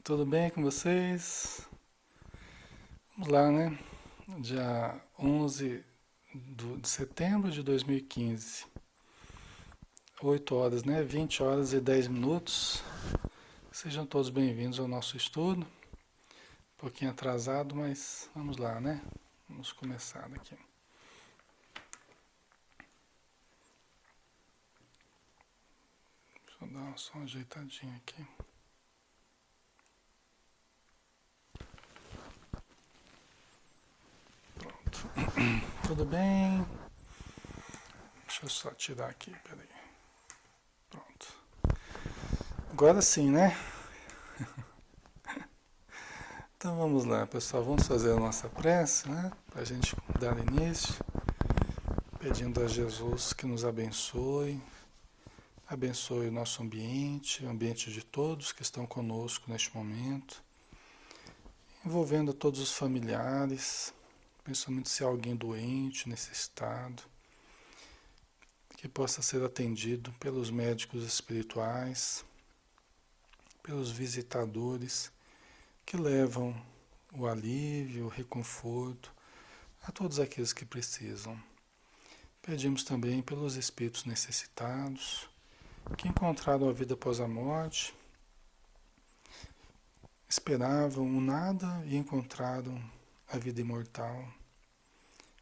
Tudo bem com vocês? Vamos lá, né? Dia 11 de setembro de 2015. 8 horas, né? 20 horas e 10 minutos. Sejam todos bem-vindos ao nosso estudo. Um pouquinho atrasado, mas vamos lá, né? Vamos começar daqui. Deixa eu dar só uma ajeitadinha aqui. Pronto. Tudo bem? Deixa eu só tirar aqui, peraí. Pronto. Agora sim, né? Então vamos lá, pessoal. Vamos fazer a nossa prece, né? Para a gente dar início, pedindo a Jesus que nos abençoe, abençoe o nosso ambiente, o ambiente de todos que estão conosco neste momento, envolvendo todos os familiares, principalmente se há alguém doente, necessitado, que possa ser atendido pelos médicos espirituais, pelos visitadores que levam o alívio, o reconforto a todos aqueles que precisam. Pedimos também pelos espíritos necessitados, que encontraram a vida após a morte, esperavam o nada e encontraram a vida imortal,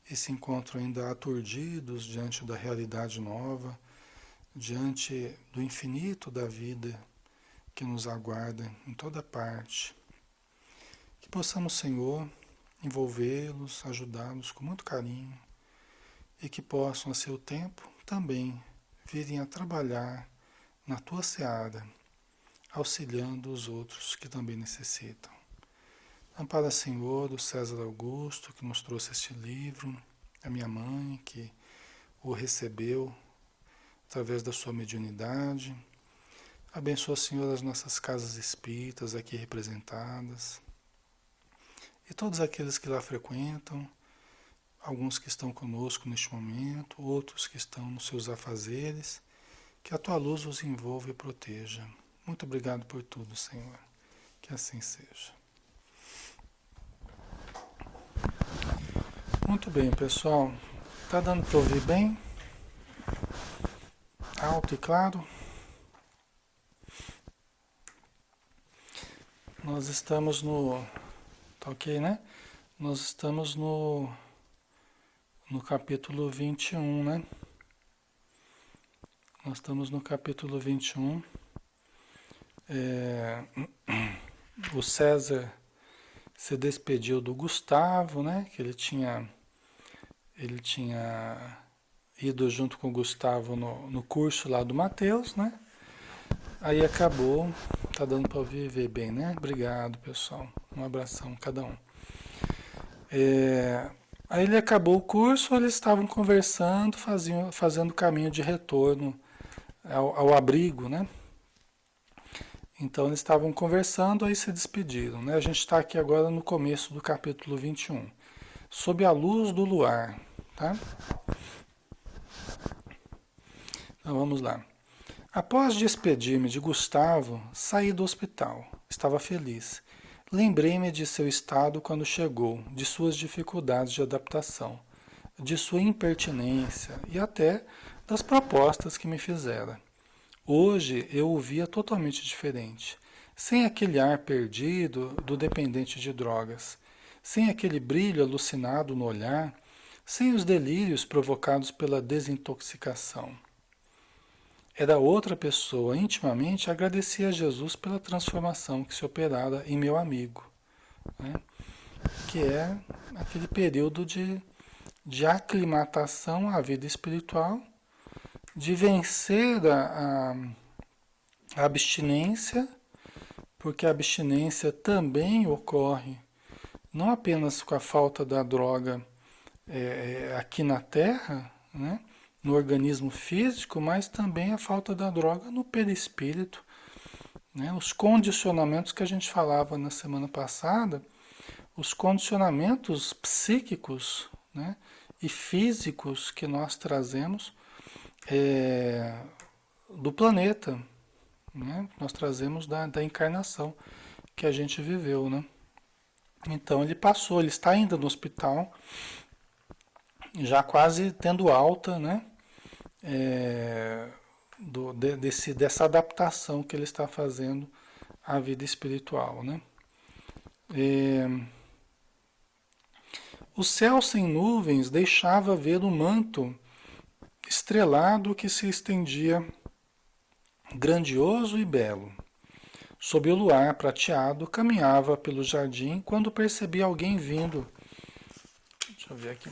e se encontram ainda aturdidos diante da realidade nova, diante do infinito da vida que nos aguarda em toda parte. Que possamos, Senhor, envolvê-los, ajudá-los com muito carinho e que possam, a seu tempo, também virem a trabalhar na tua seara, auxiliando os outros que também necessitam. Ampara, Senhor, o César Augusto, que nos trouxe este livro, a minha mãe, que o recebeu através da sua mediunidade. Abençoa, Senhor, as nossas casas espíritas aqui representadas e todos aqueles que lá frequentam, alguns que estão conosco neste momento, outros que estão nos seus afazeres, que a tua luz os envolva e proteja. Muito obrigado por tudo, Senhor. Que assim seja. Muito bem, pessoal. Tá dando para ouvir bem? Alto e claro? Nós estamos no... Tá ok, né? Nós estamos no capítulo 21, né? Nós estamos no capítulo 21. O César se despediu do Gustavo, né? Que ele tinha ido junto com o Gustavo no curso lá do Matheus, né? Aí acabou, tá dando para ouvir bem, né? Obrigado, pessoal. Um abração a cada um. Aí ele acabou o curso, eles estavam conversando, fazendo o caminho de retorno ao abrigo, né? Então eles estavam conversando, aí se despediram, né? A gente está aqui agora no começo do capítulo 21. Sob a luz do luar, tá? Então vamos lá. Após despedir-me de Gustavo, saí do hospital. Estava feliz. Lembrei-me de seu estado quando chegou, de suas dificuldades de adaptação, de sua impertinência e até das propostas que me fizera. Hoje eu o via totalmente diferente, sem aquele ar perdido do dependente de drogas, sem aquele brilho alucinado no olhar, sem os delírios provocados pela desintoxicação. Era outra pessoa, intimamente agradecia a Jesus pela transformação que se operara em meu amigo, né? Que é aquele período de aclimatação à vida espiritual, de vencer a abstinência, porque a abstinência também ocorre não apenas com a falta da droga aqui na Terra, né, no organismo físico, mas também a falta da droga no perispírito, né, os condicionamentos que a gente falava na semana passada, os condicionamentos psíquicos, né, e físicos que nós trazemos do planeta, né? Nós trazemos da encarnação, que a gente viveu, né? Então ele passou, ele está ainda no hospital, já quase tendo alta, né? É, dessa adaptação que ele está fazendo à vida espiritual, né? É, o céu sem nuvens deixava ver o manto estrelado que se estendia grandioso e belo. Sob o luar prateado, caminhava pelo jardim quando percebi alguém vindo. Deixa eu ver aqui.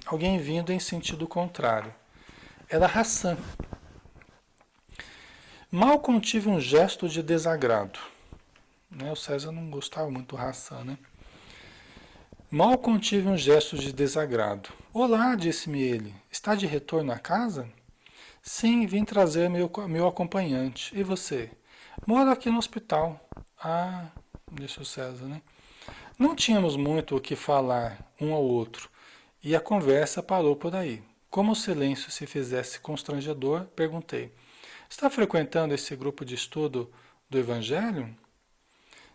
Alguém vindo em sentido contrário. Era Hassan. Mal contive um gesto de desagrado. Né? O César não gostava muito do Hassan, né? Mal contive um gesto de desagrado. Olá, disse-me ele. Está de retorno à casa? Sim, vim trazer meu acompanhante. E você? Moro aqui no hospital. Ah, disse o César, né? Não tínhamos muito o que falar um ao outro, e a conversa parou por aí. Como o silêncio se fizesse constrangedor, perguntei: está frequentando esse grupo de estudo do Evangelho?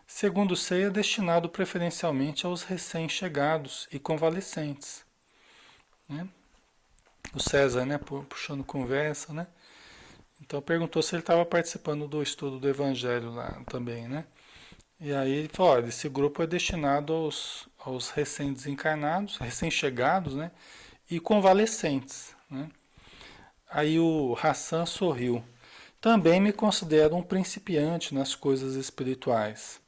Segundo sei, é destinado preferencialmente aos recém-chegados e convalescentes. Né? O César, né, puxando conversa, né? Então perguntou se ele estava participando do estudo do Evangelho lá também, né? E aí ele falou, olha, esse grupo é destinado aos recém-desencarnados, recém-chegados, né? E convalescentes, né? Aí o Hassan sorriu. Também me considero um principiante nas coisas espirituais.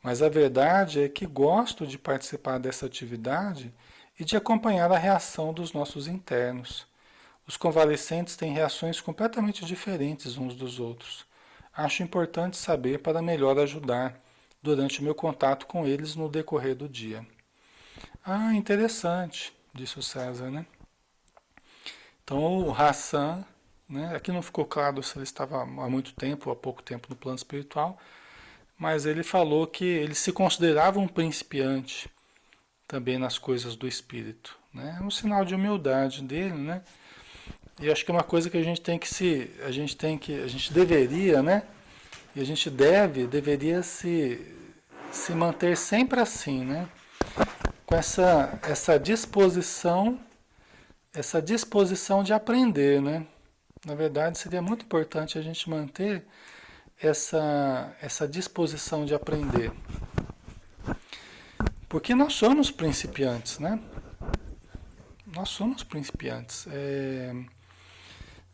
Mas a verdade é que gosto de participar dessa atividade e de acompanhar a reação dos nossos internos. Os convalescentes têm reações completamente diferentes uns dos outros. Acho importante saber para melhor ajudar durante o meu contato com eles no decorrer do dia. Ah, interessante, disse o César, né? Então o Hassan, né? Aqui não ficou claro se ele estava há muito tempo ou há pouco tempo no plano espiritual, mas ele falou que ele se considerava um principiante também nas coisas do espírito, né? É um sinal de humildade dele, né? E acho que é uma coisa que a gente tem que a gente deveria, né? E a gente deveria se manter sempre assim, né? Com essa disposição de aprender, né? Na verdade, seria muito importante a gente manter essa disposição de aprender. Porque nós somos principiantes, né? Nós somos principiantes.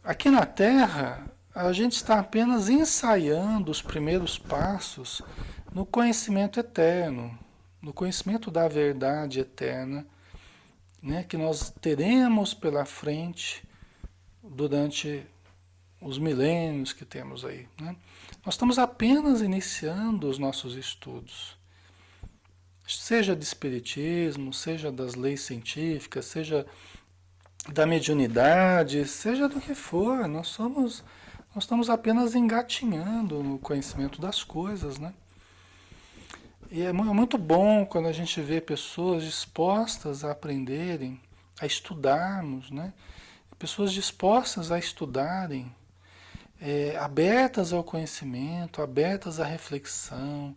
Aqui na Terra, a gente está apenas ensaiando os primeiros passos no conhecimento eterno, no conhecimento da verdade eterna, né, que nós teremos pela frente durante os milênios que temos aí. Né? Nós estamos apenas iniciando os nossos estudos, seja de espiritismo, seja das leis científicas, seja da mediunidade, seja do que for, nós estamos apenas engatinhando no conhecimento das coisas, né? E é muito bom quando a gente vê pessoas dispostas a aprenderem, a estudarmos, né? Pessoas dispostas a estudarem, abertas ao conhecimento, abertas à reflexão.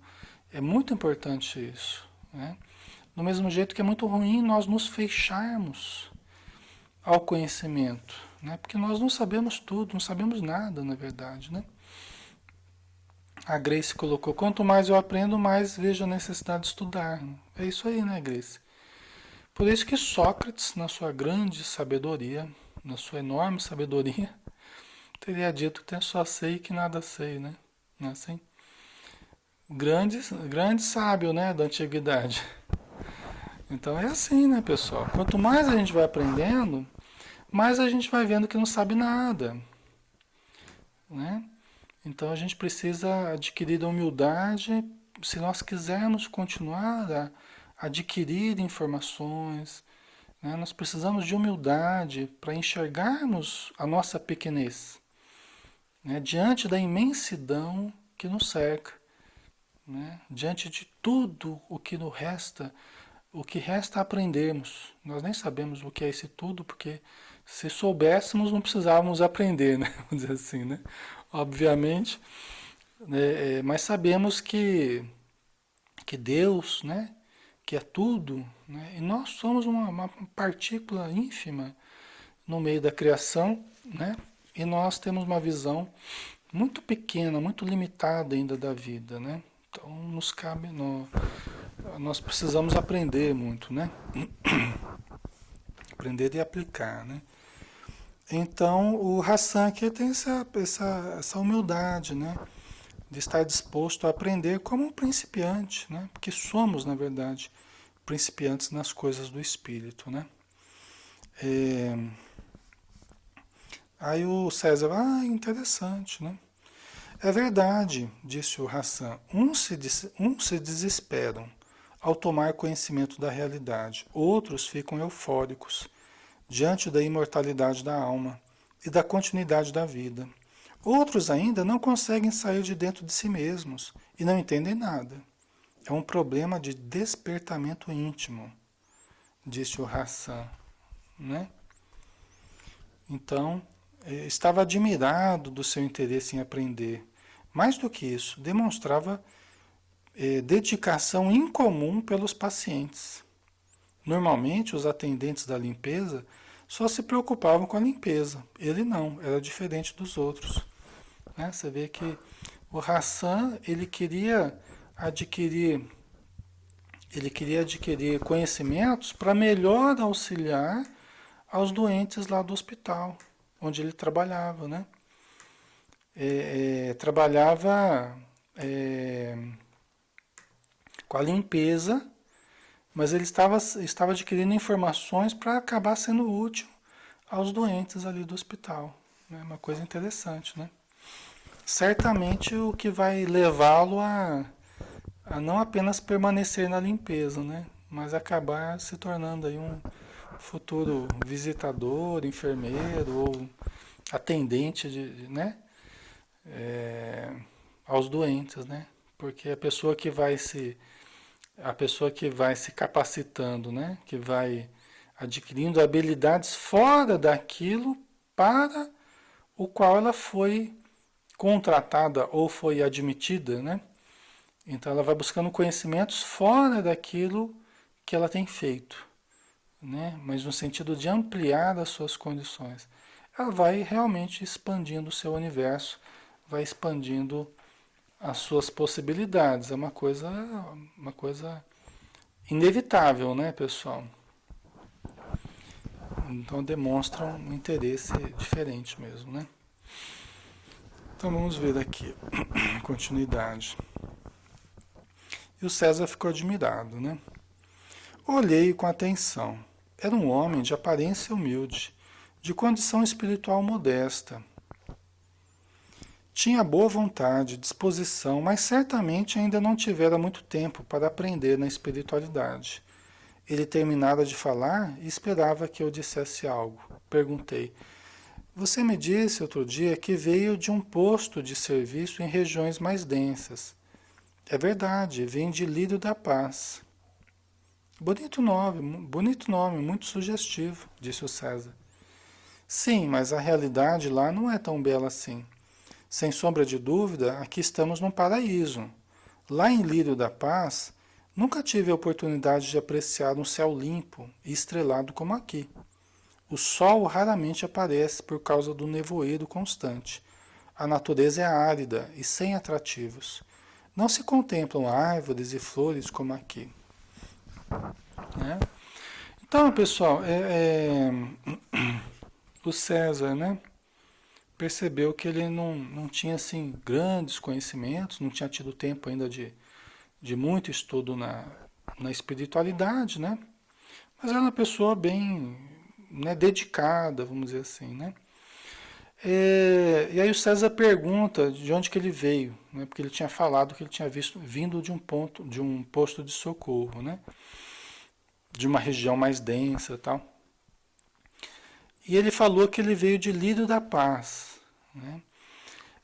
É muito importante isso, né? Do mesmo jeito que é muito ruim nós nos fecharmos ao conhecimento, né? Porque nós não sabemos tudo, não sabemos nada, na verdade, né? A Grace colocou, quanto mais eu aprendo, mais vejo a necessidade de estudar. É isso aí, né, Grace? Por isso que Sócrates, na sua grande sabedoria, na sua enorme sabedoria, teria dito que só sei que nada sei, né? Não é assim? Grande sábio, né, da antiguidade. Então é assim, né, pessoal? Quanto mais a gente vai aprendendo, mais a gente vai vendo que não sabe nada, né? Então a gente precisa adquirir a humildade se nós quisermos continuar a adquirir informações, né? Nós precisamos de humildade para enxergarmos a nossa pequenez, né? Diante da imensidão que nos cerca, né? Diante de tudo o que resta aprendermos. Nós nem sabemos o que é esse tudo, porque se soubéssemos não precisávamos aprender, né? Vamos dizer assim, né? Obviamente, né? Mas sabemos que que Deus, né, que é tudo, né, e nós somos uma partícula ínfima no meio da criação, né, e nós temos uma visão muito pequena, muito limitada ainda da vida, né? Então nos cabe, nós precisamos aprender muito, né? Aprender e aplicar, né? Então o Hassan aqui tem essa humildade, né? De estar disposto a aprender como um principiante, né? Porque somos, na verdade, principiantes nas coisas do espírito, né? É, aí o César, interessante, né? É verdade, disse o Hassan. Uns se desesperam ao tomar conhecimento da realidade, outros ficam eufóricos diante da imortalidade da alma e da continuidade da vida. Outros ainda não conseguem sair de dentro de si mesmos e não entendem nada. É um problema de despertamento íntimo, disse o Hassan, né? Então, estava admirado do seu interesse em aprender. Mais do que isso, demonstrava dedicação incomum pelos pacientes. Normalmente, os atendentes da limpeza só se preocupavam com a limpeza. Ele não, era diferente dos outros. Né? Você vê que o Hassan, adquirir, ele queria adquirir conhecimentos para melhor auxiliar aos doentes lá do hospital, onde ele trabalhava, né? Trabalhava com a limpeza, mas ele estava adquirindo informações para acabar sendo útil aos doentes ali do hospital. Né? Uma coisa interessante, né? Certamente o que vai levá-lo a não apenas permanecer na limpeza, né? Mas acabar se tornando aí um futuro visitador, enfermeiro ou atendente né? Aos doentes, né? Porque a pessoa que vai se capacitando, né? Que vai adquirindo habilidades fora daquilo para o qual ela foi contratada ou foi admitida, né? Então ela vai buscando conhecimentos fora daquilo que ela tem feito, né? Mas no sentido de ampliar as suas condições. Ela vai realmente expandindo o seu universo, vai expandindo as suas possibilidades. É uma coisa inevitável, né, pessoal? Então demonstra um interesse diferente mesmo, né? Então vamos ver aqui, continuidade. E o César ficou admirado, né? Olhei com atenção. Era um homem de aparência humilde, de condição espiritual modesta. Tinha boa vontade, disposição, mas certamente ainda não tivera muito tempo para aprender na espiritualidade. Ele terminara de falar e esperava que eu dissesse algo. Perguntei: Você me disse outro dia que veio de um posto de serviço em regiões mais densas. É verdade, vim de Lírio da Paz. Bonito nome, muito sugestivo, disse o César. Sim, mas a realidade lá não é tão bela assim. Sem sombra de dúvida, aqui estamos num paraíso. Lá em Lírio da Paz, nunca tive a oportunidade de apreciar um céu limpo e estrelado como aqui. O sol raramente aparece por causa do nevoeiro constante. A natureza é árida e sem atrativos. Não se contemplam árvores e flores como aqui. Né? Então, pessoal, o César, né, percebeu que ele não tinha assim, grandes conhecimentos, não tinha tido tempo ainda de muito estudo na espiritualidade, né? Mas era uma pessoa bem, né, dedicada, vamos dizer assim, né? E aí o César pergunta de onde que ele veio, né? Porque ele tinha falado que ele tinha vindo de um posto de socorro, né? De uma região mais densa e tal. E ele falou que ele veio de Lírio da Paz, né?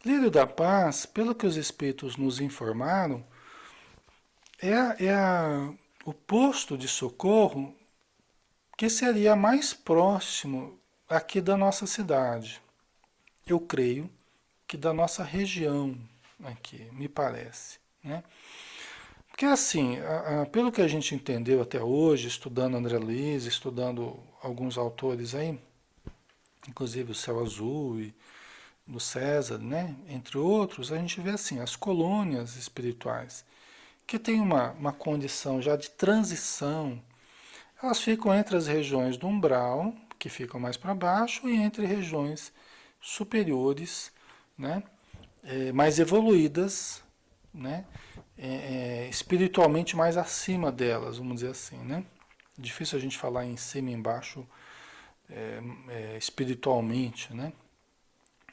Lírio da Paz, pelo que os espíritos nos informaram, o posto de socorro que seria mais próximo aqui da nossa cidade. Eu creio que da nossa região aqui, me parece, né? Porque assim, pelo que a gente entendeu até hoje, estudando André Luiz, estudando alguns autores aí, inclusive o Céu Azul e do César, né? Entre outros, a gente vê assim, as colônias espirituais, que tem uma condição já de transição, elas ficam entre as regiões do umbral, que ficam mais para baixo, e entre regiões superiores, né? Mais evoluídas, né? Espiritualmente mais acima delas, vamos dizer assim, né? Difícil a gente falar em cima e embaixo espiritualmente, né?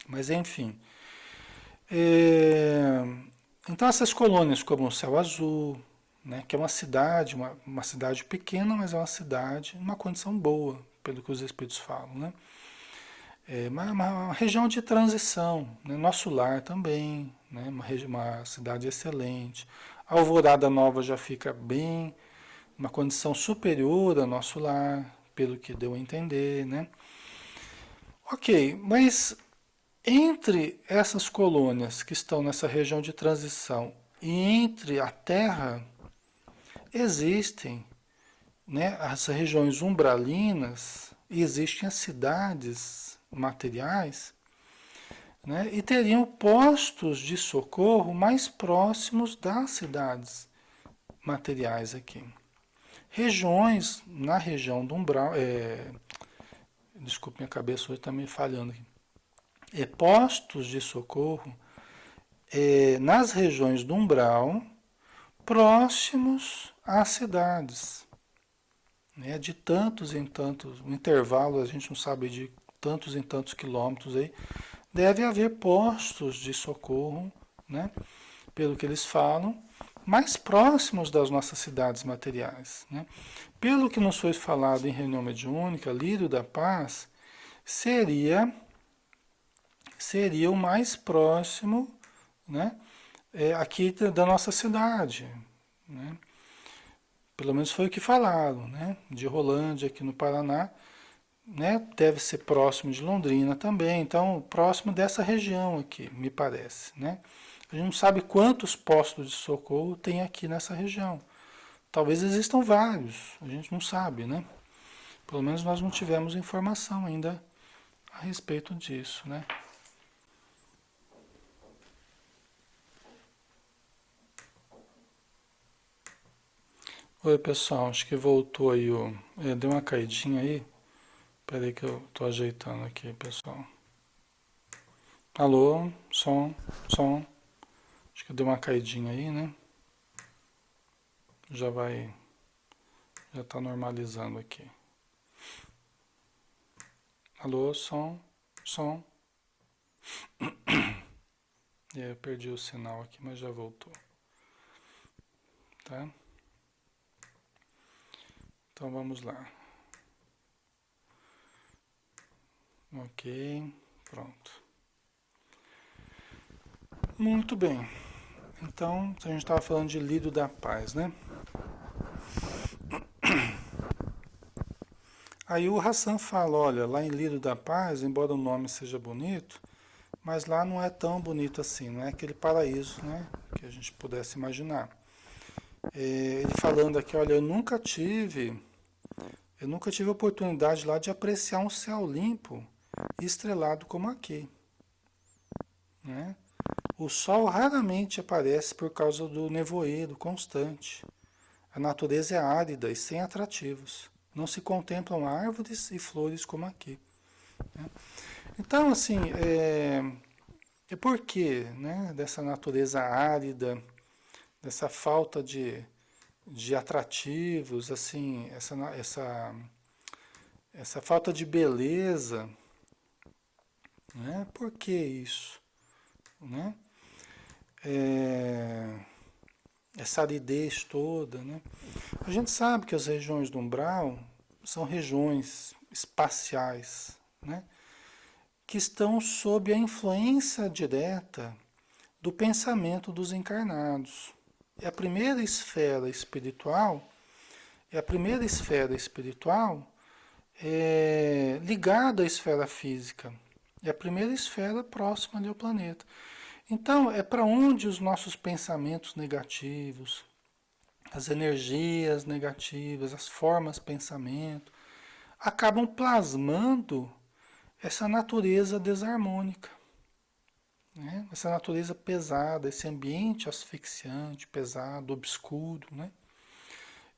Mas enfim. É, então essas colônias como o Céu Azul, né? Que é uma cidade, uma cidade pequena, mas é uma cidade, uma condição boa, pelo que os espíritos falam, né? Uma região de transição, né? Nosso lar também, né? Uma cidade excelente. A Alvorada Nova já fica bem, uma condição superior ao nosso lar, pelo que deu a entender, né? Ok, mas entre essas colônias que estão nessa região de transição e entre a Terra, existem, né, as regiões umbralinas e existem as cidades materiais, né, e teriam postos de socorro mais próximos das cidades materiais aqui. Regiões, na região do umbral, desculpe, minha cabeça hoje está me falhando aqui. Postos de socorro nas regiões do umbral, próximos às cidades, né, de tantos em tantos, um intervalo, a gente não sabe de tantos em tantos quilômetros aí, deve haver postos de socorro, né, pelo que eles falam, mais próximos das nossas cidades materiais, né. Pelo que nos foi falado em reunião mediúnica, Lírio da Paz seria o mais próximo, né, aqui da nossa cidade, né. Pelo menos foi o que falaram, né? De Rolândia, aqui no Paraná, né? Deve ser próximo de Londrina também, então próximo dessa região aqui, me parece, né? A gente não sabe quantos postos de socorro tem aqui nessa região. Talvez existam vários, a gente não sabe, né? Pelo menos nós não tivemos informação ainda a respeito disso, né? Oi, pessoal, acho que voltou aí deu uma caidinha aí. Peraí que eu tô ajeitando aqui, pessoal. Alô, som, som. Acho que deu uma caidinha aí, né? Já vai, já tá normalizando aqui. Alô, som, som. Eu perdi o sinal aqui, mas já voltou, tá? Então vamos lá. Ok, pronto. Muito bem. Então, a gente estava falando de Lírio da Paz, né? Aí o Hassan fala, olha, lá em Lírio da Paz, embora o nome seja bonito, mas lá não é tão bonito assim, não é aquele paraíso, né, que a gente pudesse imaginar. Ele falando aqui, olha, eu nunca tive oportunidade lá de apreciar um céu limpo e estrelado como aqui, né? O sol raramente aparece por causa do nevoeiro constante. A natureza é árida e sem atrativos. Não se contemplam árvores e flores como aqui, né? Então, assim, por quê, né, dessa natureza árida, dessa falta de atrativos, assim, essa falta de beleza, né? Por que isso, né? É, essa aridez toda, né? A gente sabe que as regiões do umbral são regiões espaciais, né? Que estão sob a influência direta do pensamento dos encarnados. É a primeira esfera espiritual, é a primeira esfera espiritual ligada à esfera física. É a primeira esfera próxima ali ao planeta. Então, é para onde os nossos pensamentos negativos, as energias negativas, as formas de pensamento, acabam plasmando essa natureza desarmônica, né? Essa natureza pesada, esse ambiente asfixiante, pesado, obscuro, né?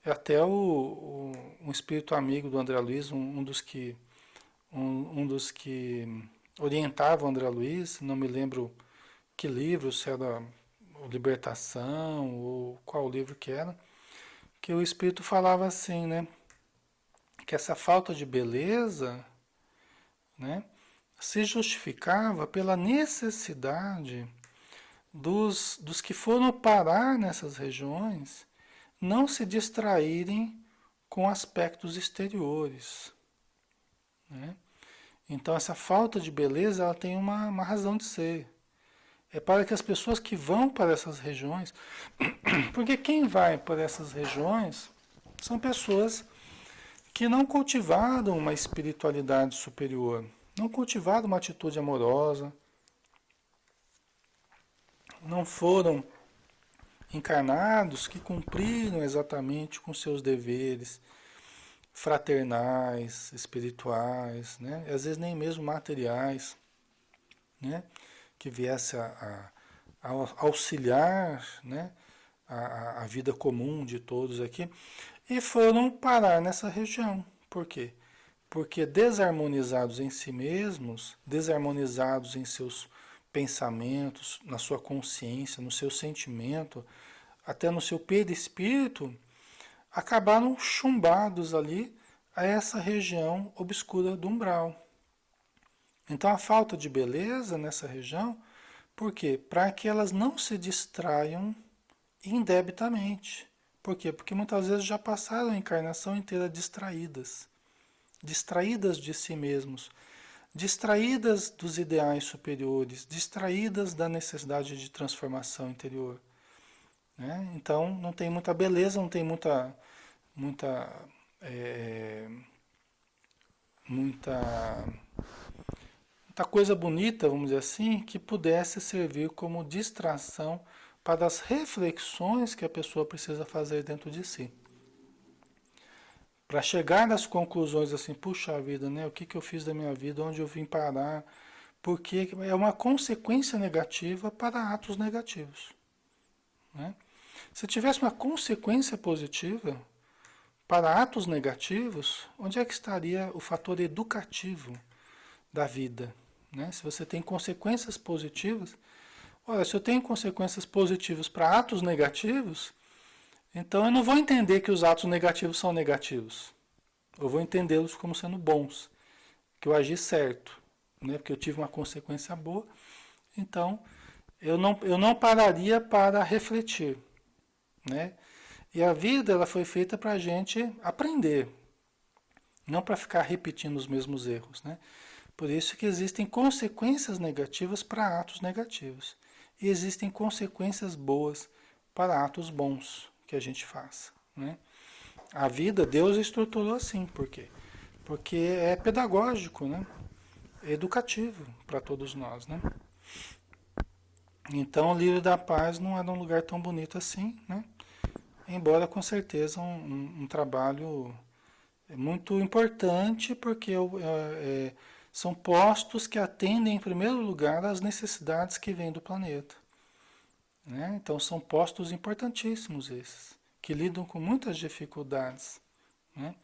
Até um espírito amigo do André Luiz, um dos que orientava o André Luiz, não me lembro que livro, se era o Libertação ou qual livro que era, que o espírito falava assim, né? Que essa falta de beleza, né? Se justificava pela necessidade dos que foram parar nessas regiões não se distraírem com aspectos exteriores, né? Então essa falta de beleza ela tem uma razão de ser. É para que as pessoas que vão para essas regiões, porque quem vai para essas regiões são pessoas que não cultivaram uma espiritualidade superior, não cultivaram uma atitude amorosa, não foram encarnados que cumpriram exatamente com seus deveres fraternais, espirituais, né? E às vezes nem mesmo materiais, né? Que viesse a auxiliar, né? A vida comum de todos aqui, e foram parar nessa região. Por quê? Porque desarmonizados em si mesmos, desarmonizados em seus pensamentos, na sua consciência, no seu sentimento, até no seu perispírito, acabaram chumbados ali a essa região obscura do umbral. Então a falta de beleza nessa região, por quê? Para que elas não se distraiam indebitamente. Por quê? Porque muitas vezes já passaram a encarnação inteira distraídas. Distraídas de si mesmos, distraídas dos ideais superiores, distraídas da necessidade de transformação interior, né? Então não tem muita beleza, não tem muita, é, muita, muita coisa bonita, vamos dizer assim, que pudesse servir como distração para as reflexões que a pessoa precisa fazer dentro de si. Para chegar nas conclusões assim, puxa vida, né? O que, que eu fiz da minha vida, onde eu vim parar, porque é uma consequência negativa para atos negativos, né? Se tivesse uma consequência positiva para atos negativos, onde é que estaria o fator educativo da vida, né? Se você tem consequências positivas, olha, se eu tenho consequências positivas para atos negativos, então eu não vou entender que os atos negativos são negativos. Eu vou entendê-los como sendo bons, que eu agi certo, né? Porque eu tive uma consequência boa. Então, eu não pararia para refletir, né? E a vida ela foi feita para a gente aprender, não para ficar repetindo os mesmos erros, né? Por isso que existem consequências negativas para atos negativos. E existem consequências boas para atos bons que a gente faça, né? A vida, Deus estruturou assim, por quê? Porque é pedagógico, né? É educativo para todos nós, né? Então, o Livro da Paz não era um lugar tão bonito assim, né? Embora, com certeza, um trabalho muito importante, porque são postos que atendem, em primeiro lugar, às necessidades que vêm do planeta, né? Então, são postos importantíssimos esses, que lidam com muitas dificuldades, né?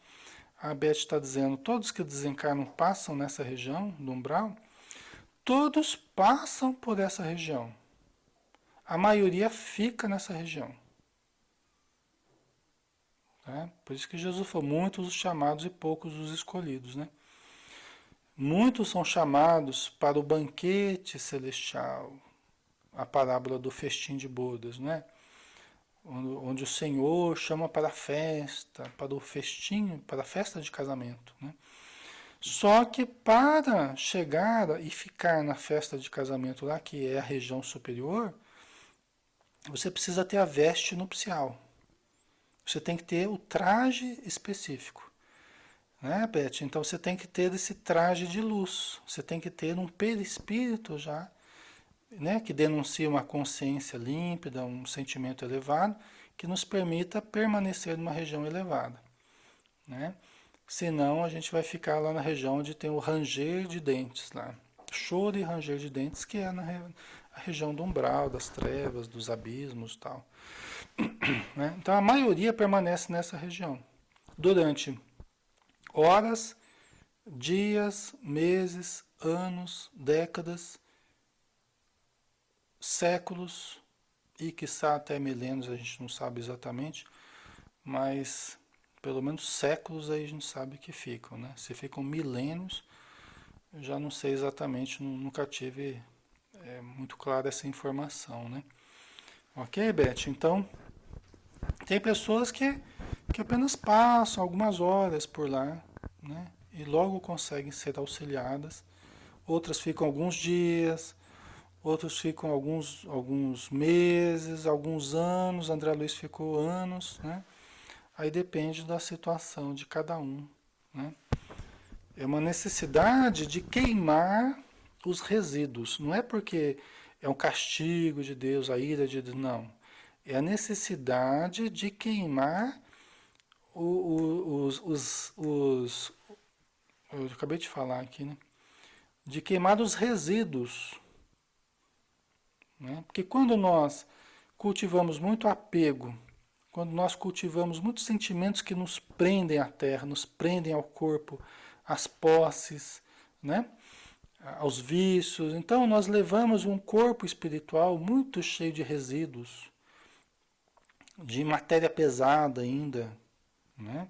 A Beth está dizendo, todos que desencarnam passam nessa região do umbral, todos passam por essa região. A maioria fica nessa região. Tá? Por isso que Jesus falou, muitos os chamados e poucos os escolhidos, né? Muitos são chamados para o banquete celestial, a parábola do festim de bodas, né? Onde o Senhor chama para a festa, para o festim, para a festa de casamento, né? Só que para chegar e ficar na festa de casamento lá, que é a região superior, você precisa ter a veste nupcial. Você tem que ter o traje específico, né, Beth? Então você tem que ter esse traje de luz. Você tem que ter um perispírito já né, que denuncia uma consciência límpida, um sentimento elevado, que nos permita permanecer numa região elevada, né? Senão a gente vai ficar lá na região onde tem o ranger de dentes lá. Choro e ranger de dentes, que é a região do umbral, das trevas, dos abismos e tal, né? Então a maioria permanece nessa região durante horas, dias, meses, anos, décadas, séculos e quiçá até milênios, a gente não sabe exatamente, mas pelo menos séculos aí a gente sabe que ficam, né? Se ficam milênios, eu já não sei exatamente, nunca tive muito clara essa informação, né? Ok, Beth? Então, tem pessoas que apenas passam algumas horas por lá, né? E logo conseguem ser auxiliadas. Outras ficam alguns dias, outros ficam alguns meses, alguns anos. André Luiz ficou anos, né? Aí depende da situação de cada um, né? É uma necessidade de queimar os resíduos. Não é porque é um castigo de Deus, a ira de Deus, não. É a necessidade de queimar os. Eu acabei de falar aqui, né? De queimar os resíduos. Né? Porque quando nós cultivamos muito apego, quando nós cultivamos muitos sentimentos que nos prendem à terra, nos prendem ao corpo, às posses, né? Aos vícios, então nós levamos um corpo espiritual muito cheio de resíduos, de matéria pesada ainda, né?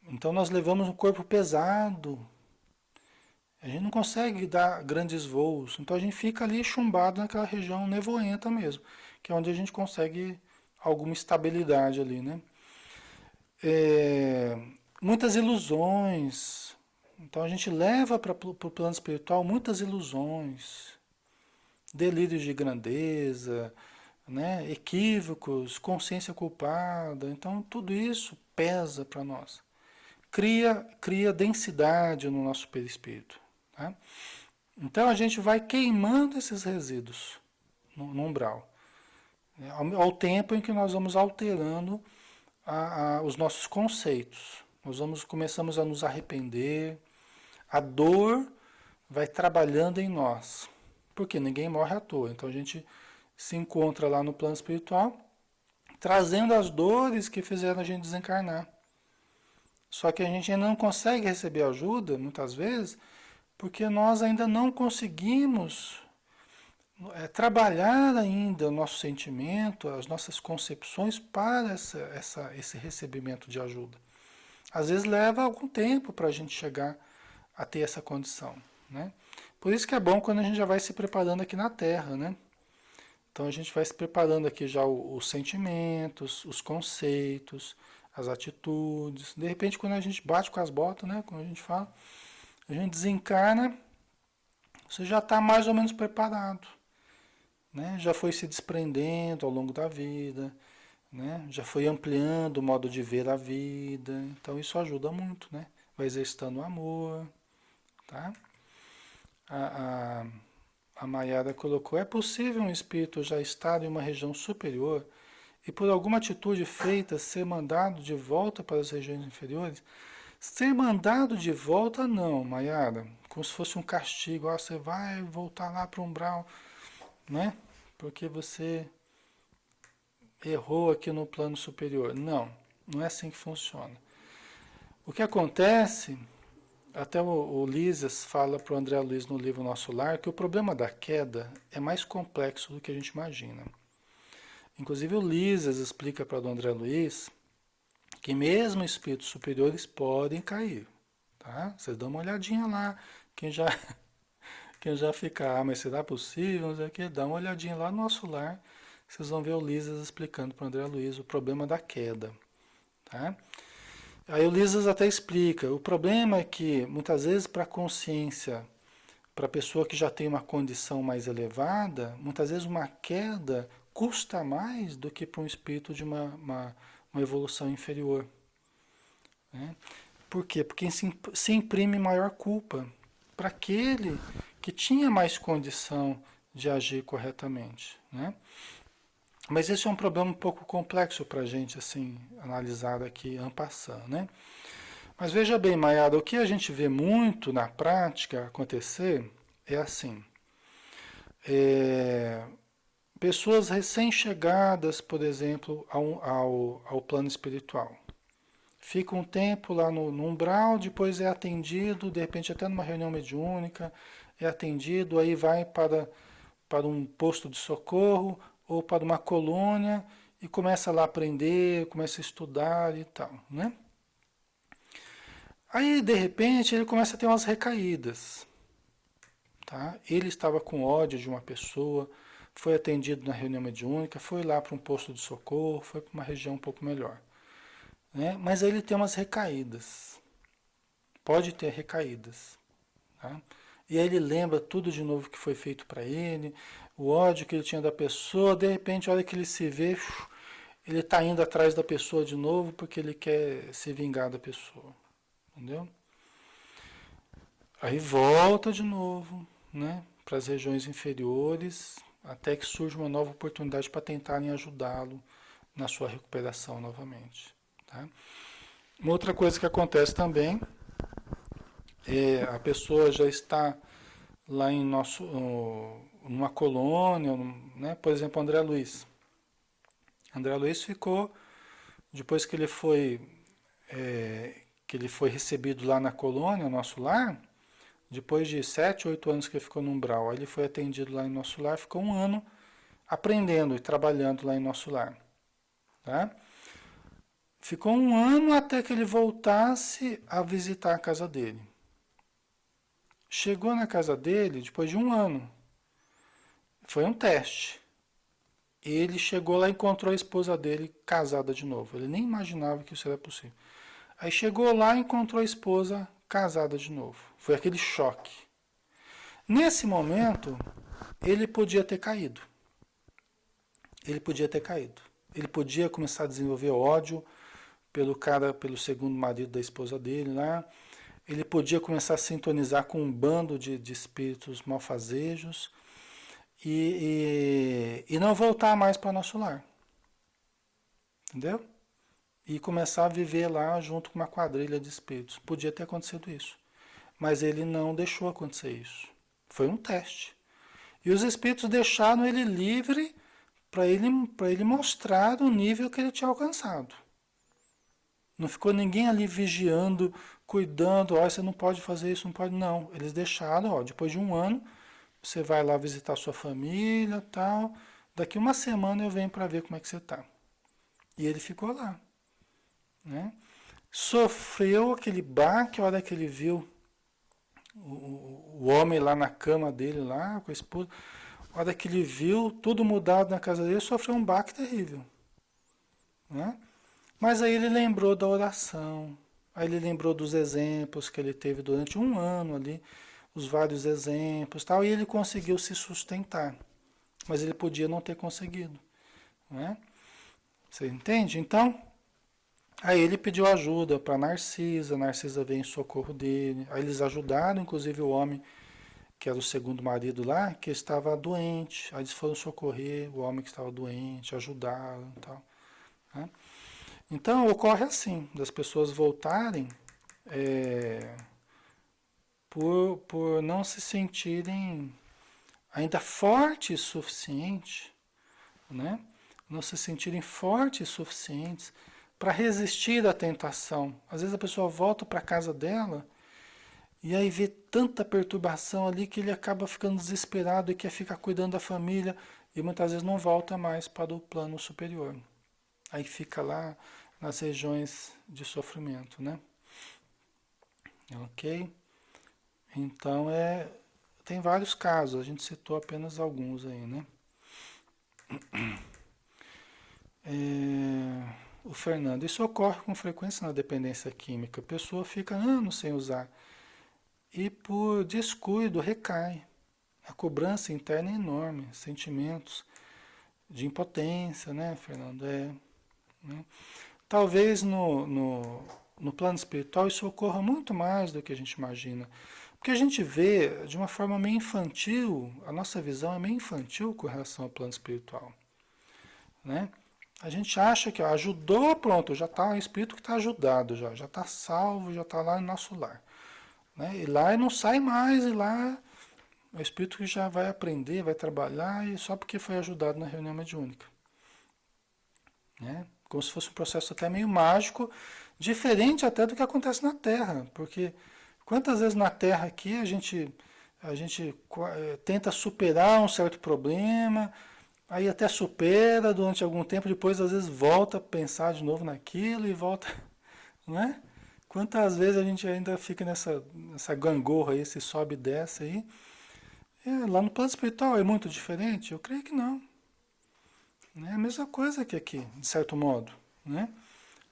Então nós levamos um corpo pesado, a gente não consegue dar grandes voos, então a gente fica ali chumbado naquela região nevoenta mesmo, que é onde a gente consegue alguma estabilidade ali, né? É, muitas ilusões, então a gente leva para o plano espiritual muitas ilusões, delírios de grandeza, né? Equívocos, consciência culpada, então tudo isso pesa para nós. Cria densidade no nosso perispírito. Tá? Então a gente vai queimando esses resíduos no umbral, né? Ao tempo em que nós vamos alterando os nossos conceitos. Começamos a nos arrepender, a dor vai trabalhando em nós, porque ninguém morre à toa. Então a gente se encontra lá no plano espiritual, trazendo as dores que fizeram a gente desencarnar. Só que a gente ainda não consegue receber ajuda, muitas vezes, porque nós ainda não conseguimos trabalhar ainda o nosso sentimento, as nossas concepções para esse recebimento de ajuda. Às vezes leva algum tempo para a gente chegar a ter essa condição, né? Por isso que é bom quando a gente já vai se preparando aqui na Terra, né? Então a gente vai se preparando aqui já os sentimentos, os conceitos, as atitudes. De repente, quando a gente bate com as botas, né? Como a gente fala, a gente desencarna, você já está mais ou menos preparado, né? Já foi se desprendendo ao longo da vida, né? Já foi ampliando o modo de ver a vida. Então isso ajuda muito, né? Vai exercitando o amor, tá? A, a, a Mayara colocou, é possível um espírito já estar em uma região superior e por alguma atitude feita ser mandado de volta para as regiões inferiores? Ser mandado de volta não, Mayara, como se fosse um castigo, ah, você vai voltar lá para o umbral, né? Porque você errou aqui no plano superior. Não, não é assim que funciona. O que acontece, até o Lísias fala para o André Luiz no livro Nosso Lar, que o problema da queda é mais complexo do que a gente imagina. Inclusive o Lísias explica para o André Luiz que mesmo espíritos superiores podem cair. Tá? Vocês dão uma olhadinha lá, quem já, quem já fica, mas será possível? Não sei o que, dá uma olhadinha lá no Nosso Lar, vocês vão ver o Lísias explicando para o André Luiz o problema da queda. Tá? Aí o Lísias até explica, o problema é que muitas vezes para a consciência, para a pessoa que já tem uma condição mais elevada, muitas vezes uma queda custa mais do que para um espírito de uma evolução inferior. Né? Por quê? Porque se imprime maior culpa para aquele que tinha mais condição de agir corretamente, né? Mas esse é um problema um pouco complexo para a gente, assim, analisar aqui en passant, né? Mas veja bem, Mayara, o que a gente vê muito na prática acontecer é assim, é, pessoas recém-chegadas, por exemplo, ao plano espiritual. Fica um tempo lá no umbral, depois é atendido, de repente até numa reunião mediúnica, é atendido, aí vai para um posto de socorro ou para uma colônia e começa lá a aprender, começa a estudar e tal, né? Aí, de repente, ele começa a ter umas recaídas, tá? Ele estava com ódio de uma pessoa, foi atendido na reunião mediúnica, foi lá para um posto de socorro, foi para uma região um pouco melhor, né? Mas aí ele tem umas recaídas, pode ter recaídas, tá? E aí ele lembra tudo de novo que foi feito para ele, o ódio que ele tinha da pessoa, de repente, a hora que ele se vê, ele está indo atrás da pessoa de novo porque ele quer se vingar da pessoa, entendeu? Aí volta de novo, né, para as regiões inferiores, até que surge uma nova oportunidade para tentarem ajudá-lo na sua recuperação novamente, tá? Uma outra coisa que acontece também é a pessoa já está lá em numa colônia, né? Por exemplo, André Luiz. André Luiz ficou, depois que ele foi recebido lá na colônia, nosso lar, depois de 7, 8 anos que ele ficou no umbral, aí ele foi atendido lá em nosso lar, ficou um ano aprendendo e trabalhando lá em nosso lar, tá? Ficou um ano até que ele voltasse a visitar a casa dele. Chegou na casa dele depois de um ano. Foi um teste. Ele chegou lá e encontrou a esposa dele casada de novo. Ele nem imaginava que isso era possível. Aí chegou lá e encontrou a esposa casada de novo. Foi aquele choque. Nesse momento, ele podia ter caído. Ele podia ter caído. Ele podia começar a desenvolver ódio pelo cara, pelo segundo marido da esposa dele lá. Ele podia começar a sintonizar com um bando de espíritos malfazejos e não voltar mais para nosso lar. Entendeu? E começar a viver lá junto com uma quadrilha de espíritos. Podia ter acontecido isso. Mas ele não deixou acontecer isso. Foi um teste. E os espíritos deixaram ele livre para ele mostrar o nível que ele tinha alcançado. Não ficou ninguém ali vigiando, cuidando, ó, você não pode fazer isso, não pode. Não, eles deixaram, ó, depois de um ano, você vai lá visitar sua família, tal. Daqui uma semana eu venho para ver como é que você está. E ele ficou lá, né? Sofreu aquele baque a hora que ele viu o homem lá na cama dele, lá com a esposa. A hora que ele viu tudo mudado na casa dele, sofreu um baque terrível, né? Mas aí ele lembrou da oração, aí ele lembrou dos exemplos que ele teve durante um ano ali, os vários exemplos, tal, e ele conseguiu se sustentar. Mas ele podia não ter conseguido, né? Você entende? Então, aí ele pediu ajuda para Narcisa, Narcisa veio em socorro dele, aí eles ajudaram, inclusive o homem que era o segundo marido lá, que estava doente, aí eles foram socorrer o homem que estava doente, ajudaram e tal, né? Então ocorre assim, das pessoas voltarem é, por não se sentirem ainda fortes o suficiente, né? Não se sentirem fortes o suficientes para resistir à tentação. Às vezes a pessoa volta para a casa dela e aí vê tanta perturbação ali que ele acaba ficando desesperado e quer ficar cuidando da família e muitas vezes não volta mais para o plano superior. Aí fica lá nas regiões de sofrimento, né? Ok? Então tem vários casos, a gente citou apenas alguns aí, né? O Fernando, isso ocorre com frequência na dependência química. A pessoa fica anos sem usar e por descuido recai. A cobrança interna é enorme, sentimentos de impotência, né, Fernando? Né? Talvez no plano espiritual isso ocorra muito mais do que a gente imagina. Porque a gente vê de uma forma meio infantil, a nossa visão é meio infantil com relação ao plano espiritual, né? A gente acha que ó, ajudou, pronto, já está o espírito que está ajudado, já está salvo, já está lá no nosso lar, né? E lá não sai mais, e lá o espírito que já vai aprender, vai trabalhar, e só porque foi ajudado na reunião mediúnica, né? Como se fosse um processo até meio mágico, diferente até do que acontece na Terra, porque quantas vezes na Terra aqui a gente tenta superar um certo problema, aí até supera durante algum tempo, depois às vezes volta a pensar de novo naquilo e volta, né? Quantas vezes a gente ainda fica nessa gangorra aí, se sobe e desce aí. Lá no plano espiritual é muito diferente? Eu creio que não. Né? É a mesma coisa que aqui, de certo modo, né?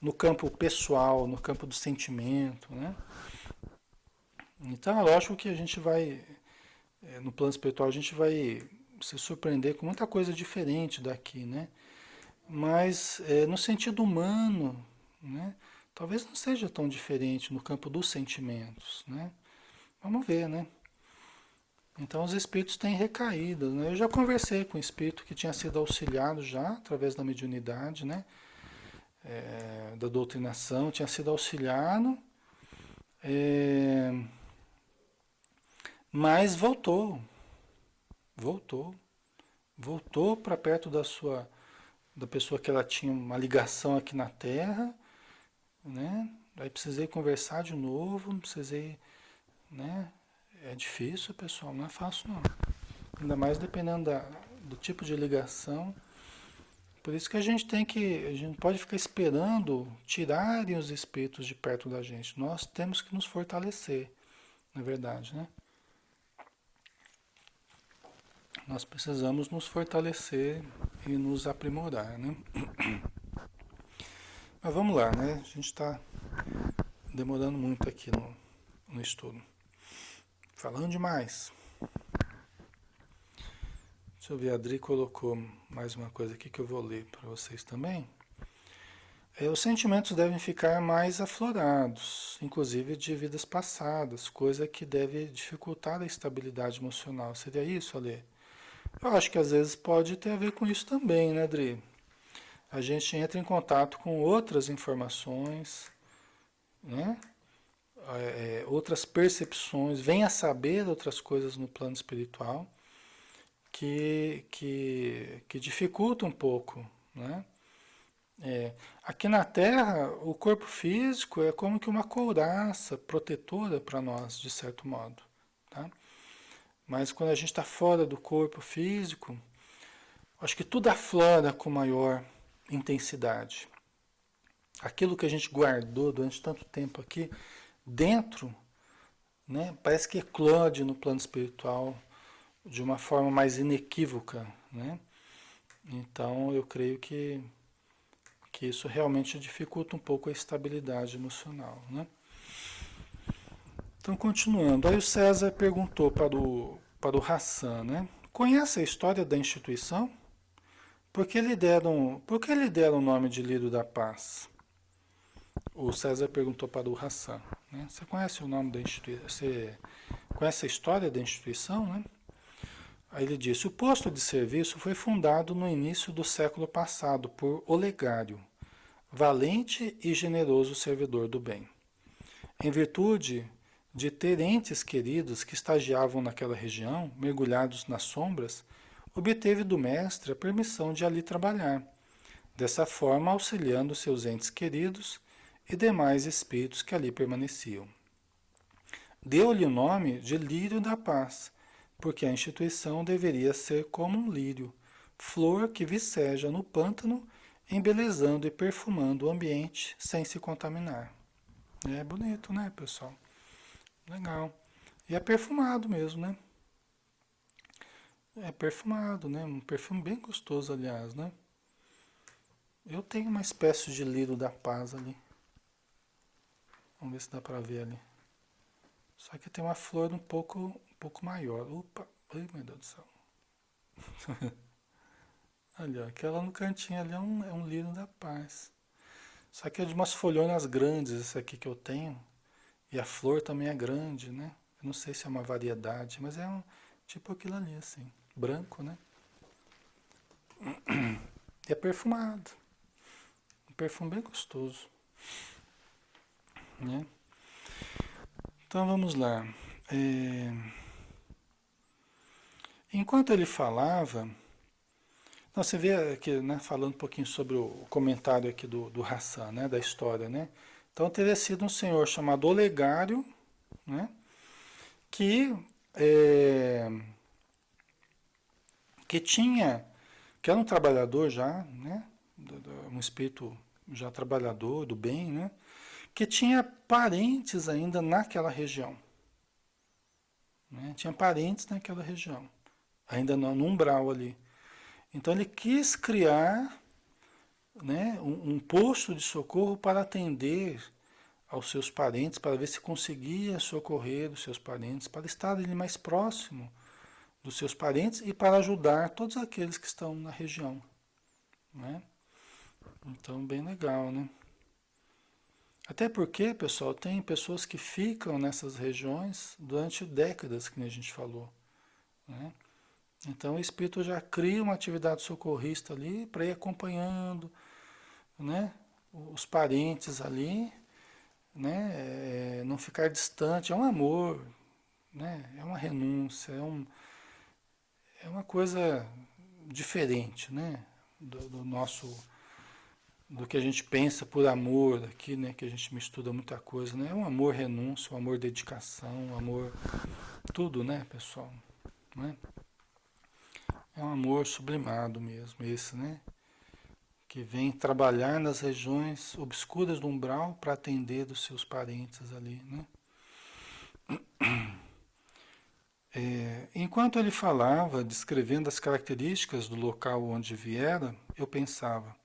No campo pessoal, no campo do sentimento, né? Então é lógico que a gente vai, no plano espiritual, a gente vai se surpreender com muita coisa diferente daqui, né? Mas no sentido humano, né? Talvez não seja tão diferente no campo dos sentimentos, né? Vamos ver, né? Então os espíritos têm recaídas, né? Eu já conversei com um espírito que tinha sido auxiliado já através da mediunidade, né? Da doutrinação, tinha sido auxiliado, é, mas voltou, voltou para perto da pessoa que ela tinha uma ligação aqui na Terra, né? Aí precisei conversar de novo, precisei, né? É difícil, pessoal, não é fácil não. Ainda mais dependendo do tipo de ligação. Por isso que a gente pode ficar esperando tirarem os espíritos de perto da gente. Nós temos que nos fortalecer, na verdade, né? Nós precisamos nos fortalecer e nos aprimorar, né? Mas vamos lá, né? A gente está demorando muito aqui no estudo. Falando demais. Deixa eu ver, a Adri colocou mais uma coisa aqui que eu vou ler para vocês também. Os sentimentos devem ficar mais aflorados, inclusive de vidas passadas, coisa que deve dificultar a estabilidade emocional. Seria isso, Ale? Eu acho que às vezes pode ter a ver com isso também, né, Adri? A gente entra em contato com outras informações, né? Outras percepções, vem a saber outras coisas no plano espiritual que dificulta um pouco, né? Aqui na Terra, o corpo físico é como que uma couraça protetora para nós, de certo modo, tá? Mas quando a gente está fora do corpo físico, acho que tudo aflora com maior intensidade. Aquilo que a gente guardou durante tanto tempo aqui dentro, né, parece que eclode no plano espiritual de uma forma mais inequívoca, né? Então eu creio que isso realmente dificulta um pouco a estabilidade emocional, né? Então, continuando, aí o César perguntou para o Hassan, né? Conhece a história da instituição? Por que lhe deram o nome de Lírio da Paz? O César perguntou para o Hassan, né? Você conhece o nome da instituição? Você conhece a história da instituição, né? Aí ele disse, o posto de serviço foi fundado no início do século passado por Olegário, valente e generoso servidor do bem. Em virtude de ter entes queridos que estagiavam naquela região, mergulhados nas sombras, obteve do mestre a permissão de ali trabalhar, dessa forma auxiliando seus entes queridos e demais espíritos que ali permaneciam. Deu-lhe o nome de Lírio da Paz, porque a instituição deveria ser como um lírio, flor que viceja no pântano, embelezando e perfumando o ambiente sem se contaminar. É bonito, né, pessoal? Legal. E é perfumado mesmo, né? É perfumado, né? Um perfume bem gostoso, aliás, né? Eu tenho uma espécie de lírio da paz ali. Vamos ver se dá pra ver ali. Só que tem uma flor um pouco maior. Opa! Ai, meu Deus do céu. Ali, ó, aquela no cantinho ali é um lírio da paz. Só que é de umas folhonas grandes, esse aqui que eu tenho. E a flor também é grande, né? Eu não sei se é uma variedade, mas é um tipo aquilo ali, assim, branco, né? E é perfumado. Um perfume bem gostoso, né? Então vamos lá. É, enquanto ele falava, não, você vê aqui, né, falando um pouquinho sobre o comentário aqui do Hassan, né, da história, né? Então teria sido um senhor chamado Olegário, né, que, é, que tinha, que era um trabalhador já, né, um espírito já trabalhador do bem, né, que tinha parentes ainda naquela região, né, tinha parentes naquela região, ainda no umbral ali. Então ele quis criar, né, um posto de socorro para atender aos seus parentes, para ver se conseguia socorrer os seus parentes, para estar ali mais próximo dos seus parentes e para ajudar todos aqueles que estão na região, né? Então, bem legal, né? Até porque, pessoal, tem pessoas que ficam nessas regiões durante décadas, que nem a gente falou, né? Então, o espírito já cria uma atividade socorrista ali para ir acompanhando, né, os parentes ali, né, não ficar distante, é um amor, né, é uma renúncia, é uma coisa diferente, né, do nosso, do que a gente pensa por amor aqui, né, que a gente mistura muita coisa, né, é um amor renúncia, um amor dedicação, um amor tudo, né, pessoal, né, é um amor sublimado mesmo, esse, né, que vem trabalhar nas regiões obscuras do umbral para atender os seus parentes ali, né? Enquanto ele falava, descrevendo as características do local onde viera, eu pensava.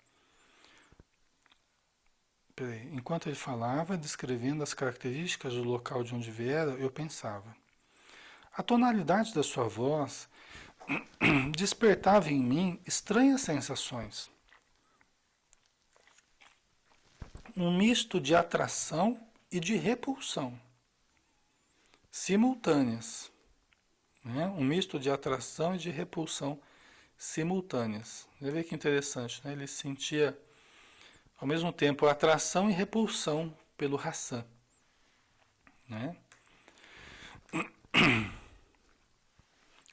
Enquanto ele falava, descrevendo as características do local de onde viera, eu pensava. A tonalidade da sua voz despertava em mim estranhas sensações, um misto de atração e de repulsão, simultâneas, né? Um misto de atração e de repulsão simultâneas. Você vê que interessante, né? Ele sentia ao mesmo tempo atração e repulsão pelo Hassan, né?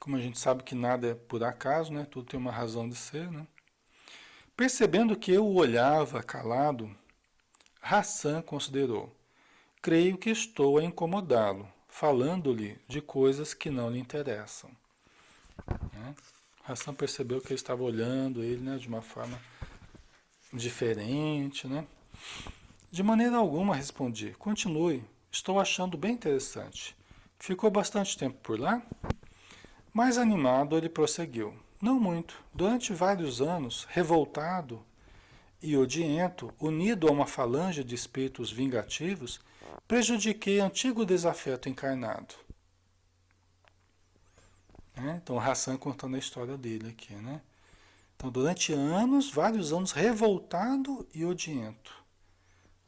Como a gente sabe que nada é por acaso, né? Tudo tem uma razão de ser, né? Percebendo que eu o olhava calado, Hassan considerou: creio que estou a incomodá-lo, falando-lhe de coisas que não lhe interessam, né? Hassan percebeu que ele estava olhando ele, né, de uma forma diferente, né? De maneira alguma, respondi. Continue. Estou achando bem interessante. Ficou bastante tempo por lá? Mais animado, ele prosseguiu. Não muito. Durante vários anos, revoltado e odiento, unido a uma falange de espíritos vingativos, prejudiquei antigo desafeto encarnado. Né? Então, Hassan contando a história dele aqui, né? Então, durante anos, vários anos, revoltado e odiento,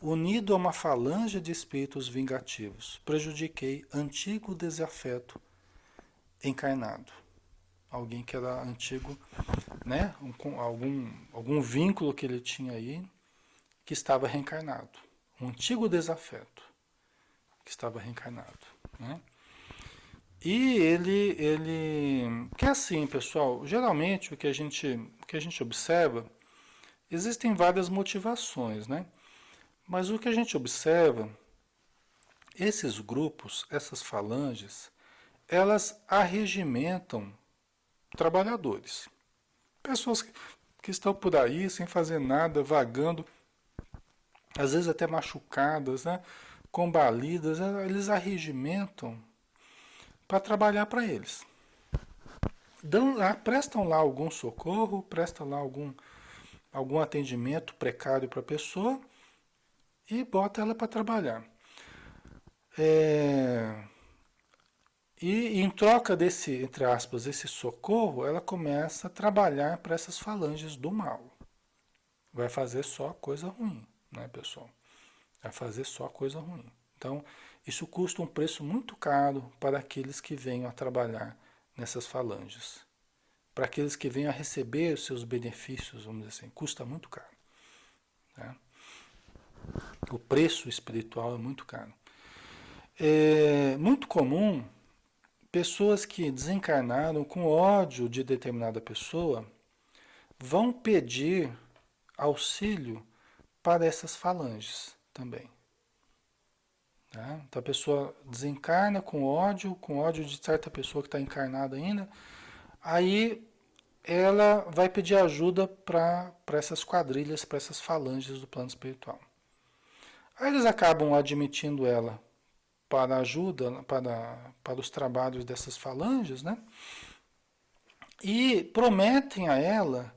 unido a uma falange de espíritos vingativos, prejudiquei antigo desafeto encarnado. Alguém que era antigo, né? Algum vínculo que ele tinha aí que estava reencarnado. Um antigo desafeto que estava reencarnado, né? E que é assim, pessoal, geralmente o que a gente observa, existem várias motivações, né? Mas o que a gente observa, esses grupos, essas falanges, elas arregimentam trabalhadores. Pessoas que estão por aí sem fazer nada, vagando, às vezes até machucadas, né? Combalidas, eles arregimentam para trabalhar para eles. Prestam lá algum socorro, prestam lá algum atendimento precário para a pessoa e bota ela para trabalhar. E em troca desse, entre aspas, esse socorro, ela começa a trabalhar para essas falanges do mal. Vai fazer só coisa ruim, né, pessoal? Vai fazer só coisa ruim. Então, isso custa um preço muito caro para aqueles que venham a trabalhar nessas falanges. Para aqueles que venham a receber os seus benefícios, vamos dizer assim, custa muito caro. Tá? O preço espiritual é muito caro. É muito comum pessoas que desencarnaram com ódio de determinada pessoa vão pedir auxílio para essas falanges também. Tá? Então a pessoa desencarna com ódio de certa pessoa que está encarnada ainda, aí ela vai pedir ajuda para essas quadrilhas, para essas falanges do plano espiritual. Aí eles acabam admitindo ela para ajuda, para os trabalhos dessas falanges, né? E prometem a ela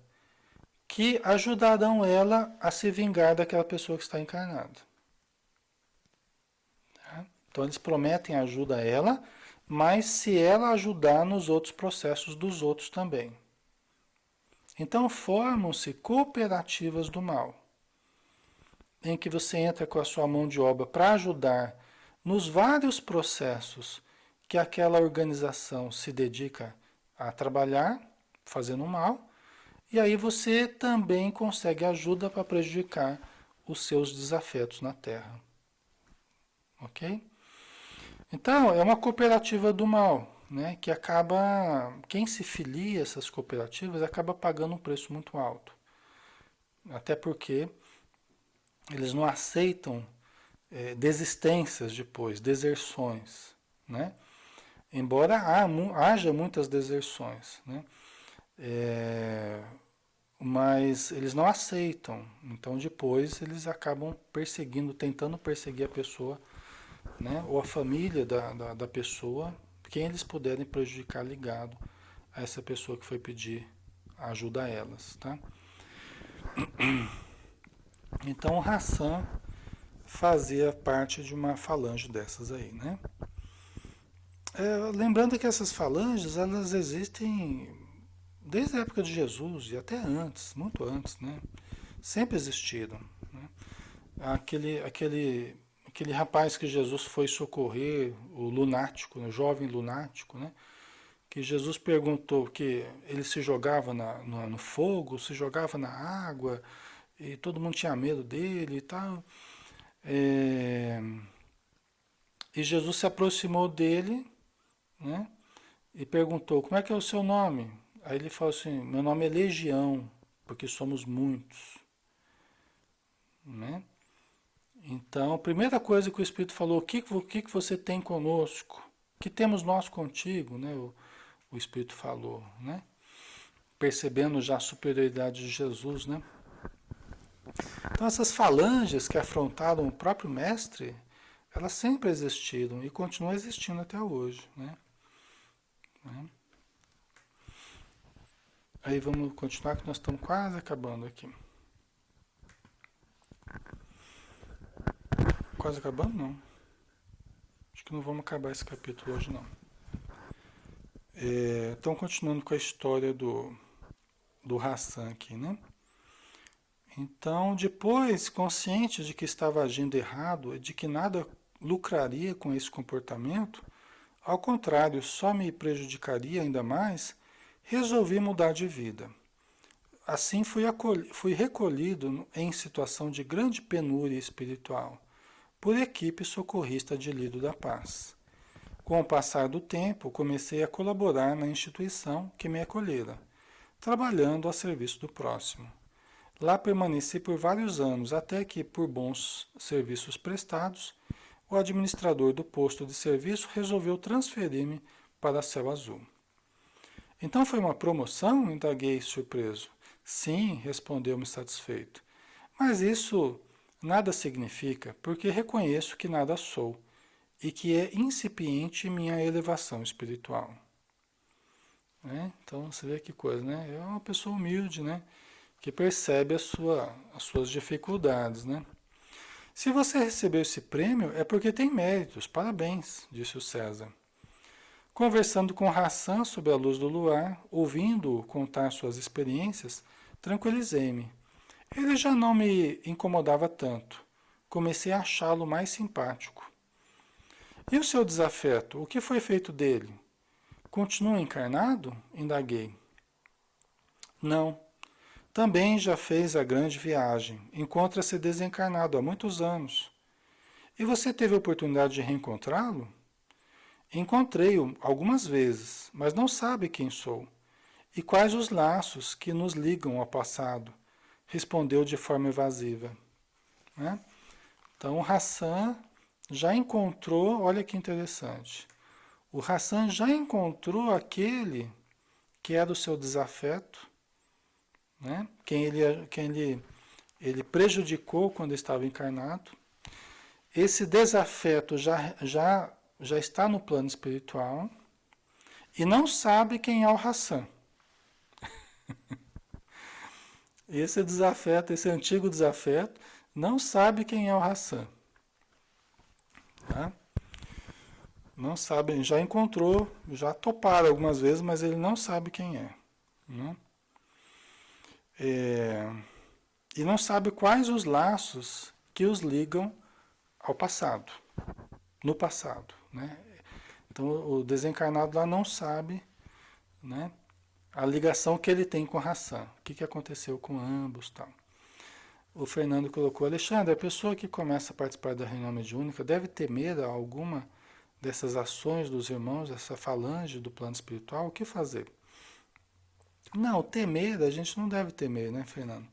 que ajudarão ela a se vingar daquela pessoa que está encarnada. Tá? Então eles prometem ajuda a ela, mas se ela ajudar nos outros processos dos outros também. Então formam-se cooperativas do mal, em que você entra com a sua mão de obra para ajudar nos vários processos que aquela organização se dedica a trabalhar, fazendo mal, e aí você também consegue ajuda para prejudicar os seus desafetos na Terra. Ok? Então, é uma cooperativa do mal, né? Que acaba, quem se filia a essas cooperativas acaba pagando um preço muito alto. Até porque eles não aceitam desistências depois, deserções, né? Embora haja muitas deserções, né? Mas eles não aceitam. Então depois eles acabam perseguindo, tentando perseguir a pessoa, né? Ou a família da pessoa, quem eles puderem prejudicar ligado a essa pessoa que foi pedir ajuda a elas, tá? Então o Hassan fazia parte de uma falange dessas aí, né? Lembrando que essas falanges, elas existem desde a época de Jesus e até antes, muito antes, né? Sempre existiram, né? Aquele rapaz que Jesus foi socorrer, o lunático, o jovem lunático, né? Que Jesus perguntou que ele se jogava no fogo, se jogava na água, e todo mundo tinha medo dele e tal. É, e Jesus se aproximou dele, né? E perguntou, como é que é o seu nome? Aí ele falou assim, meu nome é Legião, porque somos muitos, né? Então, a primeira coisa que o Espírito falou, o que você tem conosco? O que temos nós contigo, né? O Espírito falou, né? Percebendo já a superioridade de Jesus, né? Então, essas falanges que afrontaram o próprio Mestre, elas sempre existiram e continuam existindo até hoje, né? Aí vamos continuar que nós estamos quase acabando aqui. Quase acabando, não. Acho que não vamos acabar esse capítulo hoje, não. Então, continuando com a história do Hassan aqui, né? Então, depois, consciente de que estava agindo errado e de que nada lucraria com esse comportamento, ao contrário, só me prejudicaria ainda mais, resolvi mudar de vida. Assim fui recolhido em situação de grande penúria espiritual por equipe socorrista de Lido da Paz. Com o passar do tempo, comecei a colaborar na instituição que me acolhera, trabalhando a serviço do próximo. Lá permaneci por vários anos, até que, por bons serviços prestados, o administrador do posto de serviço resolveu transferir-me para Céu Azul. Então foi uma promoção? Indaguei surpreso. Sim, respondeu-me satisfeito. Mas isso nada significa, porque reconheço que nada sou e que é incipiente minha elevação espiritual. Então você vê que coisa, né? É uma pessoa humilde, né? Que percebe as suas dificuldades, né? Se você recebeu esse prêmio é porque tem méritos, parabéns, disse o César. Conversando com Hassan sob a luz do luar, ouvindo-o contar suas experiências, tranquilizei-me. Ele já não me incomodava tanto. Comecei a achá-lo mais simpático. E o seu desafeto? O que foi feito dele? Continua encarnado? Indaguei. Não. Também já fez a grande viagem. Encontra-se desencarnado há muitos anos. E você teve a oportunidade de reencontrá-lo? Encontrei-o algumas vezes, mas não sabe quem sou. E quais os laços que nos ligam ao passado? Respondeu de forma evasiva. Né? Então o Hassan já encontrou, olha que interessante. O Hassan já encontrou aquele que era o seu desafeto, né? Quem ele prejudicou quando estava encarnado. Esse desafeto já está no plano espiritual e não sabe quem é o Hassan. Esse desafeto, esse antigo desafeto, não sabe quem é o Hassan. Tá? Não sabe, já encontrou, já toparam algumas vezes, mas ele não sabe quem é. Né? E não sabe quais os laços que os ligam ao passado, no passado. Né? Então o desencarnado lá não sabe, né, a ligação que ele tem com a Hassan, o que aconteceu com ambos. Tal. O Fernando colocou, Alexandre, a pessoa que começa a participar da reunião mediúnica deve temer alguma dessas ações dos irmãos, essa falange do plano espiritual, o que fazer? Não, temer, a gente não deve temer, né, Fernando?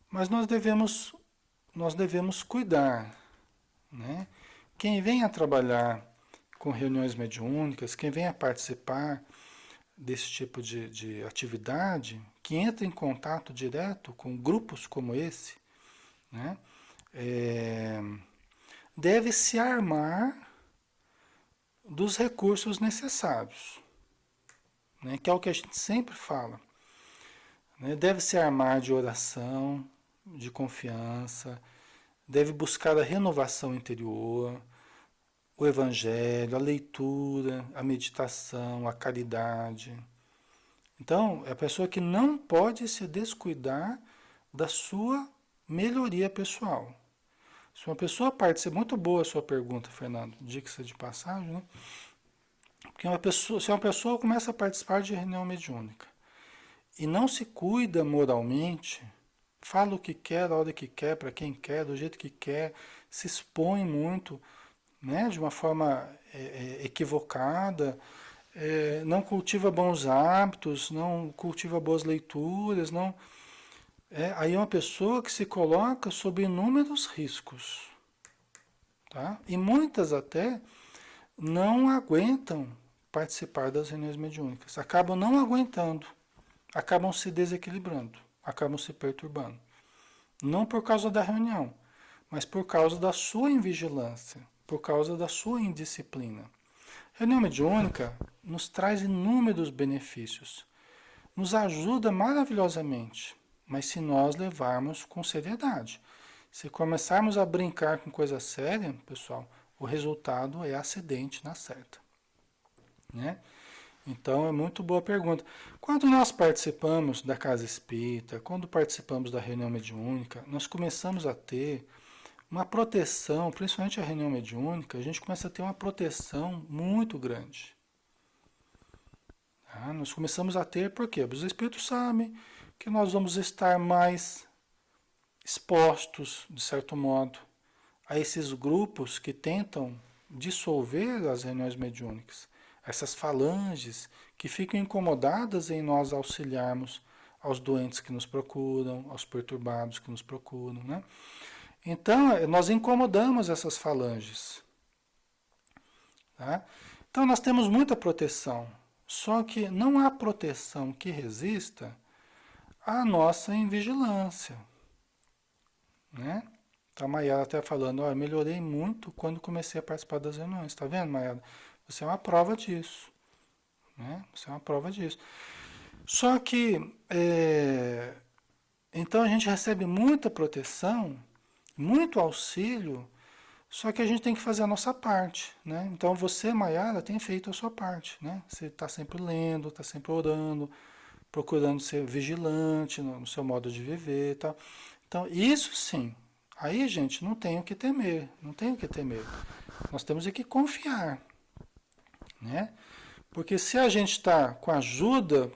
Mas nós devemos cuidar, né? Quem vem a trabalhar com reuniões mediúnicas, quem vem a participar desse tipo de atividade, que entra em contato direto com grupos como esse, né? Deve se armar dos recursos necessários, né? Que é o que a gente sempre fala. Né? Deve se armar de oração, de confiança, deve buscar a renovação interior, o evangelho, a leitura, a meditação, a caridade. Então, é a pessoa que não pode se descuidar da sua melhoria pessoal. Se uma pessoa participa, muito boa a sua pergunta, Fernando, dica de passagem, né? Porque se uma pessoa começa a participar de reunião mediúnica e não se cuida moralmente, fala o que quer, a hora que quer, para quem quer, do jeito que quer, se expõe muito, né, de uma forma equivocada, não cultiva bons hábitos, não cultiva boas leituras, não, aí é uma pessoa que se coloca sob inúmeros riscos, tá? E muitas até não aguentam participar das reuniões mediúnicas, acabam não aguentando, acabam se desequilibrando, acabam se perturbando. Não por causa da reunião, mas por causa da sua invigilância, por causa da sua indisciplina. A reunião mediúnica nos traz inúmeros benefícios, nos ajuda maravilhosamente, mas se nós levarmos com seriedade. Se começarmos a brincar com coisa séria, pessoal, o resultado é acidente na certa. Né? Então é muito boa pergunta. Quando nós participamos da casa espírita, quando participamos da reunião mediúnica, nós começamos a ter uma proteção, principalmente a reunião mediúnica, a gente começa a ter uma proteção muito grande. Tá? Nós começamos a ter, por quê? Os espíritos sabem que nós vamos estar mais expostos, de certo modo, a esses grupos que tentam dissolver as reuniões mediúnicas. Essas falanges que ficam incomodadas em nós auxiliarmos aos doentes que nos procuram, aos perturbados que nos procuram, né? Então, nós incomodamos essas falanges. Tá? Então, nós temos muita proteção, só que não há proteção que resista à nossa invigilância. Né? Então, a Maiara até falando, ó, eu melhorei muito quando comecei a participar das reuniões. Está vendo, Maiara? Você é uma prova disso. Né? Você é uma prova disso. Só que, então a gente recebe muita proteção, muito auxílio, só que a gente tem que fazer a nossa parte. Né? Então você, Maiara, tem feito a sua parte. Né? Você está sempre lendo, está sempre orando, procurando ser vigilante no seu modo de viver. Tá? Então, isso sim. Aí, gente, não tem o que temer. Não tem o que temer. Nós temos é que confiar, né? Porque se a gente está com a ajuda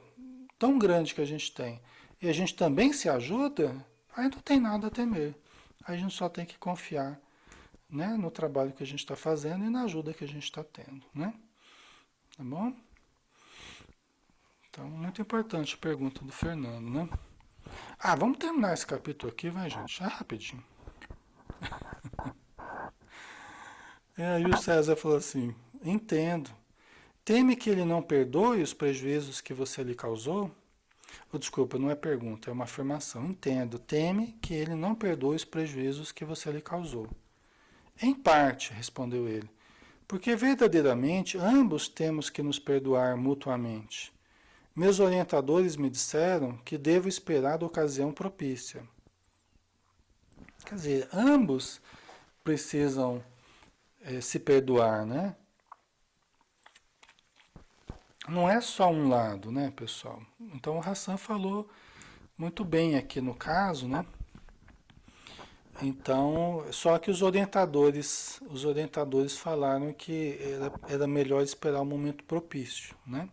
tão grande que a gente tem e a gente também se ajuda, aí não tem nada a temer. Aí a gente só tem que confiar, né, no trabalho que a gente está fazendo e na ajuda que a gente está tendo, né? Tá bom? Então, muito importante a pergunta do Fernando, né? Ah, vamos terminar esse capítulo aqui, vai, gente? Ah, rapidinho. E aí o César falou assim: entendo. Teme que ele não perdoe os prejuízos que você lhe causou? Oh, desculpa, não é pergunta, é uma afirmação. Entendo. Teme que ele não perdoe os prejuízos que você lhe causou. Em parte, respondeu ele, porque verdadeiramente ambos temos que nos perdoar mutuamente. Meus orientadores me disseram que devo esperar a ocasião propícia. Quer dizer, ambos precisam se perdoar, né? Não é só um lado, né, pessoal? Então o Hassan falou muito bem aqui no caso, né? Então, só que os orientadores falaram que era melhor esperar o momento propício, né?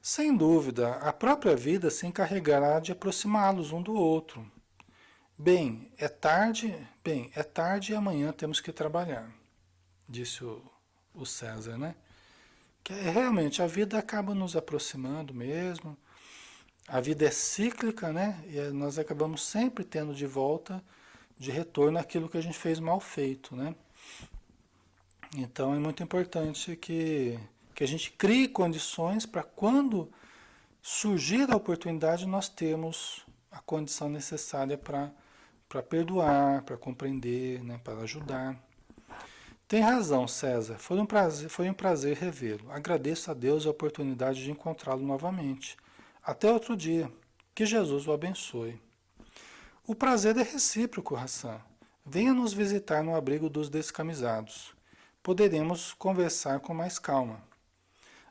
Sem dúvida, a própria vida se encarregará de aproximá-los um do outro. Bem, é tarde e amanhã temos que trabalhar, disse o César, né? Que realmente a vida acaba nos aproximando mesmo. A vida é cíclica, né? E nós acabamos sempre tendo de volta, de retorno aquilo que a gente fez mal feito, né? Então é muito importante que a gente crie condições para quando surgir a oportunidade nós termos a condição necessária para perdoar, para compreender, né? Para ajudar. Tem razão, César. Foi um prazer revê-lo. Agradeço a Deus a oportunidade de encontrá-lo novamente. Até outro dia. Que Jesus o abençoe. O prazer é recíproco, Hassan. Venha nos visitar no abrigo dos descamisados. Poderemos conversar com mais calma.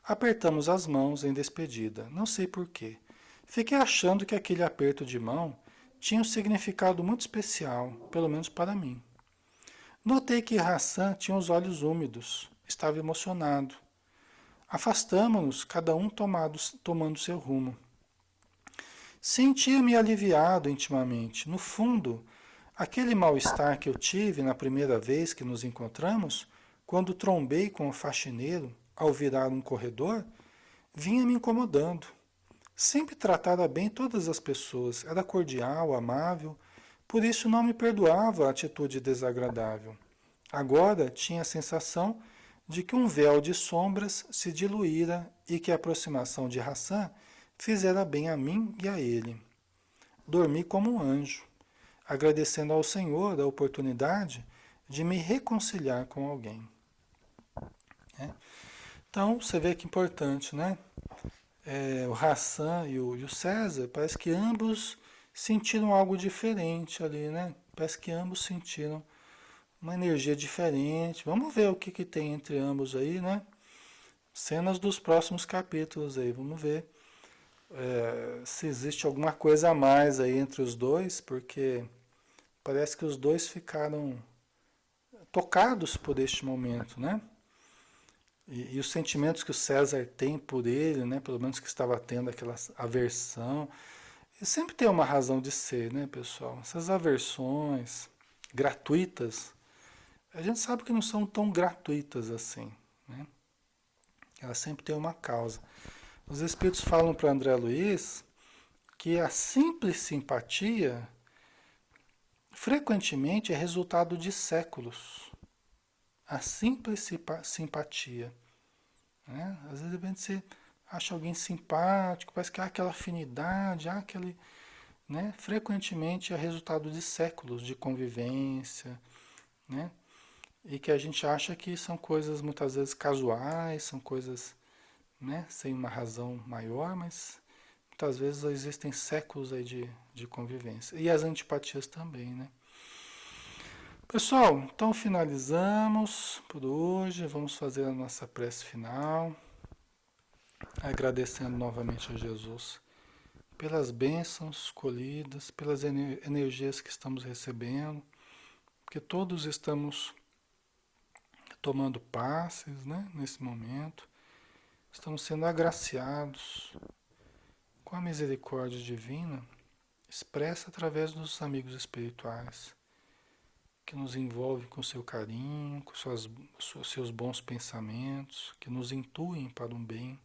Apertamos as mãos em despedida. Não sei porquê. Fiquei achando que aquele aperto de mão tinha um significado muito especial, pelo menos para mim. Notei que Hassan tinha os olhos úmidos, estava emocionado. Afastamo-nos, cada um tomando seu rumo. Sentia-me aliviado intimamente. No fundo, aquele mal-estar que eu tive na primeira vez que nos encontramos, quando trombei com o faxineiro ao virar um corredor, vinha me incomodando. Sempre tratara bem todas as pessoas, era cordial, amável, por isso não me perdoava a atitude desagradável. Agora tinha a sensação de que um véu de sombras se diluíra e que a aproximação de Hassan fizera bem a mim e a ele. Dormi como um anjo, agradecendo ao Senhor a oportunidade de me reconciliar com alguém. Né? Então, você vê que importante, né? O Hassan e o César, parece que ambos sentiram algo diferente ali, né? Parece que ambos sentiram uma energia diferente. Vamos ver o que tem entre ambos aí, né? Cenas dos próximos capítulos aí, vamos ver se existe alguma coisa a mais aí entre os dois, porque parece que os dois ficaram tocados por este momento, né? E os sentimentos que o César tem por ele, né? Pelo menos que estava tendo aquela aversão. E sempre tem uma razão de ser, né, pessoal? Essas aversões gratuitas, a gente sabe que não são tão gratuitas assim, né? Elas sempre têm uma causa. Os Espíritos falam para André Luiz que a simples simpatia frequentemente é resultado de séculos. A simples simpatia. Né? Às vezes, de repente, você acha alguém simpático, parece que há aquela afinidade, há aquele. Né? Frequentemente é resultado de séculos de convivência, né? E que a gente acha que são coisas muitas vezes casuais, são coisas, né, sem uma razão maior, mas muitas vezes existem séculos aí de convivência. E as antipatias também, né? Pessoal, então finalizamos por hoje. Vamos fazer a nossa prece final, agradecendo novamente a Jesus pelas bênçãos colhidas, pelas energias que estamos recebendo, porque todos estamos tomando passes, né, nesse momento. Estamos sendo agraciados com a misericórdia divina expressa através dos amigos espirituais, que nos envolvem com seu carinho, com seus bons pensamentos, que nos intuem para um bem,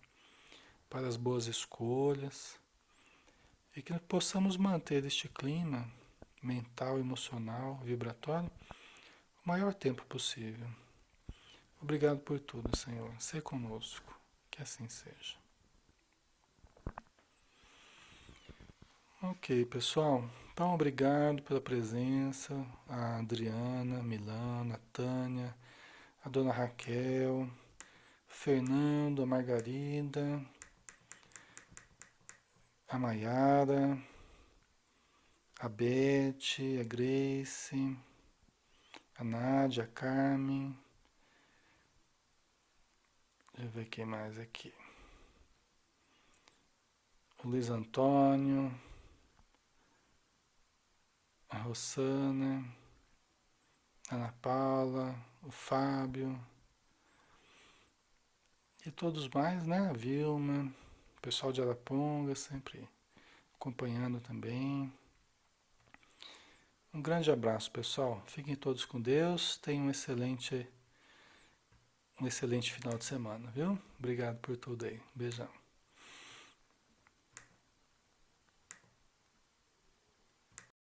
para as boas escolhas, e que possamos manter este clima mental, emocional, vibratório, o maior tempo possível. Obrigado por tudo, Senhor. Sê conosco. Que assim seja. Ok, pessoal. Então, obrigado pela presença. A Adriana, a Milana, a Tânia, a Dona Raquel, Fernando, a Margarida, a Maiara, a Beth, a Grace, a Nádia, a Carmen. Deixa eu ver quem mais aqui. O Luiz Antônio, a Rossana, a Ana Paula, o Fábio e todos mais, né? A Vilma, o pessoal de Araponga sempre acompanhando também. Um grande abraço, pessoal. Fiquem todos com Deus. Tenham um excelente final de semana, viu? Obrigado por tudo aí. Beijão.